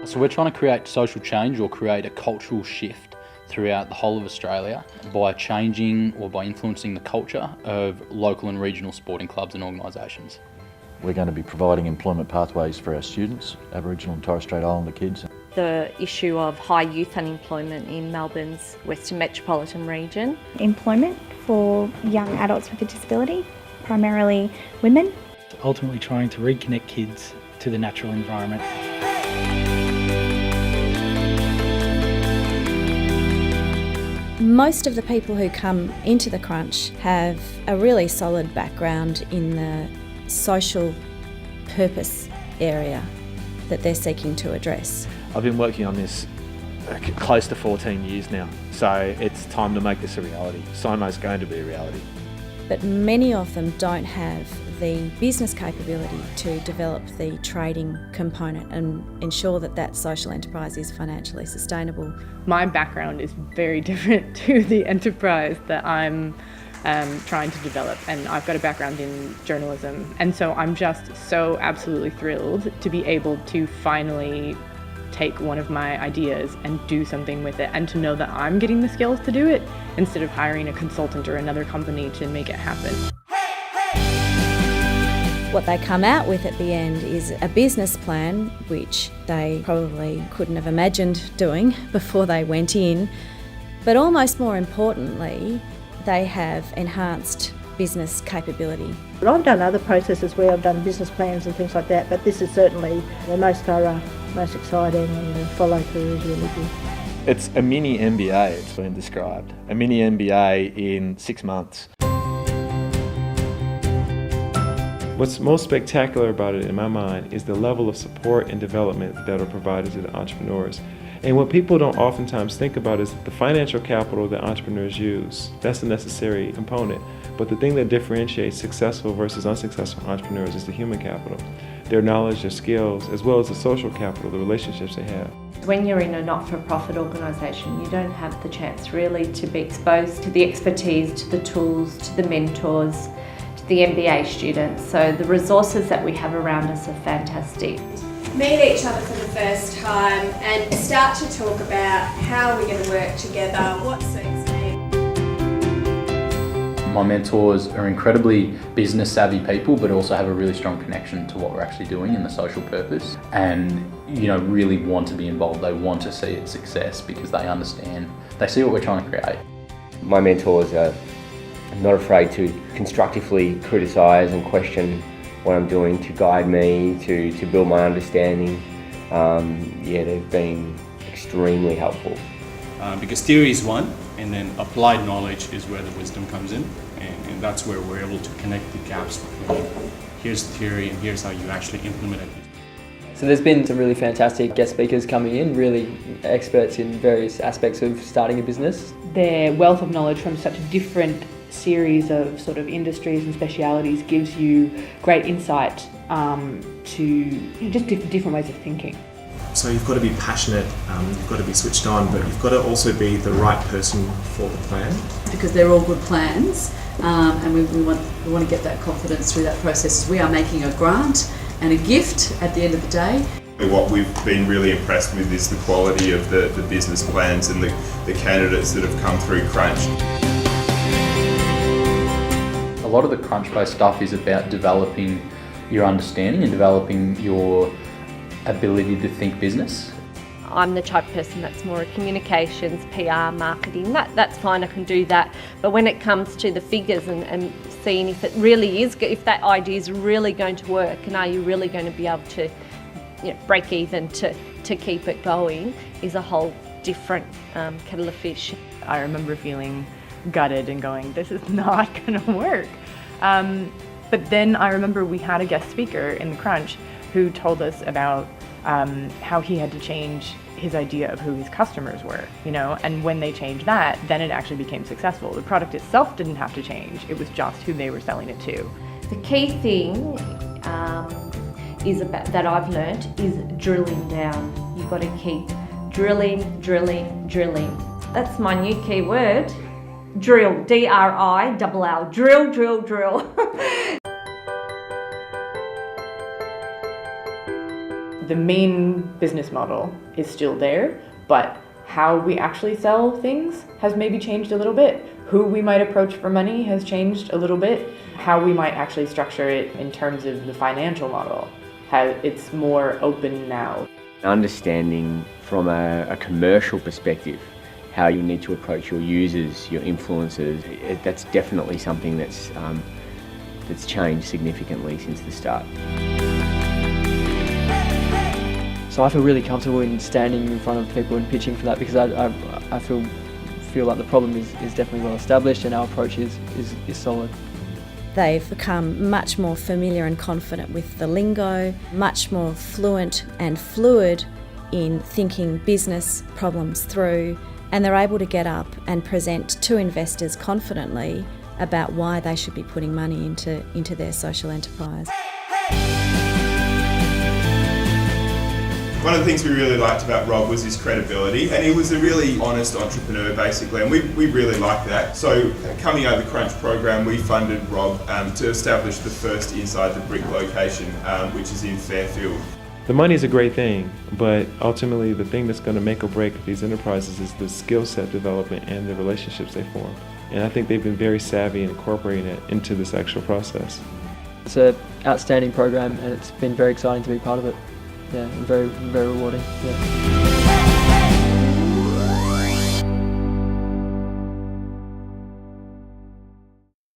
So we're trying to create social change or create a cultural shift throughout the whole of Australia by changing or by influencing the culture of local and regional sporting clubs and organisations. We're going to be providing employment pathways for our students, Aboriginal and Torres Strait Islander kids. The issue of high youth unemployment in Melbourne's Western Metropolitan region. Employment for young adults with a disability, primarily women. Ultimately trying to reconnect kids to the natural environment. Most of the people who come into the Crunch have a really solid background in the social purpose area that they're seeking to address. I've been working on this close to 14 years now, so it's time to make this a reality. SIMO's going to be a reality. But many of them don't have the business capability to develop the trading component and ensure that that social enterprise is financially sustainable. My background is very different to the enterprise that I'm trying to develop, and I've got a background in journalism, and so I'm just so absolutely thrilled to be able to finally take one of my ideas and do something with it, and to know that I'm getting the skills to do it instead of hiring a consultant or another company to make it happen. What they come out with at the end is a business plan which they probably couldn't have imagined doing before they went in, but almost more importantly, they have enhanced business capability. But I've done other processes where I've done business plans and things like that, but this is certainly the most thorough, most exciting, and the follow-through is really good. It's a mini MBA, it's been described. A mini MBA in 6 months. What's most spectacular about it in my mind is the level of support and development that are provided to the entrepreneurs. And what people don't oftentimes think about is the financial capital that entrepreneurs use. That's a necessary component. But the thing that differentiates successful versus unsuccessful entrepreneurs is the human capital. Their knowledge, their skills, as well as the social capital, the relationships they have. When you're in a not-for-profit organisation, you don't have the chance really to be exposed to the expertise, to the tools, to the mentors, to the MBA students. So the resources that we have around us are fantastic. Meet each other for the first time and start to talk about how we're going to work together, what suits me. My mentors are incredibly business savvy people, but also have a really strong connection to what we're actually doing and the social purpose, and really want to be involved. They want to see its success because they understand, they see what we're trying to create. My mentors are not afraid to constructively criticise and question what I'm doing, to guide me, to build my understanding. They've been extremely helpful. Because theory is one, and then applied knowledge is where the wisdom comes in, and that's where we're able to connect the gaps between here's the theory and here's how you actually implement it. So there's been some really fantastic guest speakers coming in, really experts in various aspects of starting a business. Their wealth of knowledge from such a different series of sort of industries and specialities gives you great insight to just different ways of thinking. So you've got to be passionate, you've got to be switched on, but you've got to also be the right person for the plan. Because they're all good plans, and we want to get that confidence through that process. We are making a grant and a gift at the end of the day. What we've been really impressed with is the quality of the business plans and the candidates that have come through Crunch. A lot of the Crunch-based stuff is about developing your understanding and developing your ability to think business. I'm the type of person that's more communications, PR, marketing, that's fine, I can do that. But when it comes to the figures and seeing if it really is, if that idea is really going to work, and are you really going to be able to break even to keep it going, is a whole different kettle of fish. I remember feeling gutted and going, this is not going to work. But then I remember we had a guest speaker in the Crunch who told us about how he had to change his idea of who his customers were, and when they changed that, then it actually became successful. The product itself didn't have to change, it was just who they were selling it to. The key thing that I've learnt is drilling down. You've got to keep drilling. That's my new key word. Drill, D-R-I-L-L, drill. The main business model is still there, but how we actually sell things has maybe changed a little bit. Who we might approach for money has changed a little bit. How we might actually structure it in terms of the financial model, it's more open now. Understanding from a commercial perspective how you need to approach your users, your influencers, that's definitely something that's changed significantly since the start. So I feel really comfortable in standing in front of people and pitching for that, because I feel like the problem is definitely well established and our approach is solid. They've become much more familiar and confident with the lingo, much more fluent and fluid in thinking business problems through, and they're able to get up and present to investors confidently about why they should be putting money into their social enterprise. One of the things we really liked about Rob was his credibility, and he was a really honest entrepreneur basically, and we really liked that. So coming out of the Crunch program, we funded Rob to establish the first Inside the Brick location, which is in Fairfield. The money is a great thing, but ultimately the thing that's going to make or break these enterprises is the skill set development and the relationships they form. And I think they've been very savvy in incorporating it into this actual process. It's an outstanding program and it's been very exciting to be part of it. Yeah, very, very rewarding. Yeah.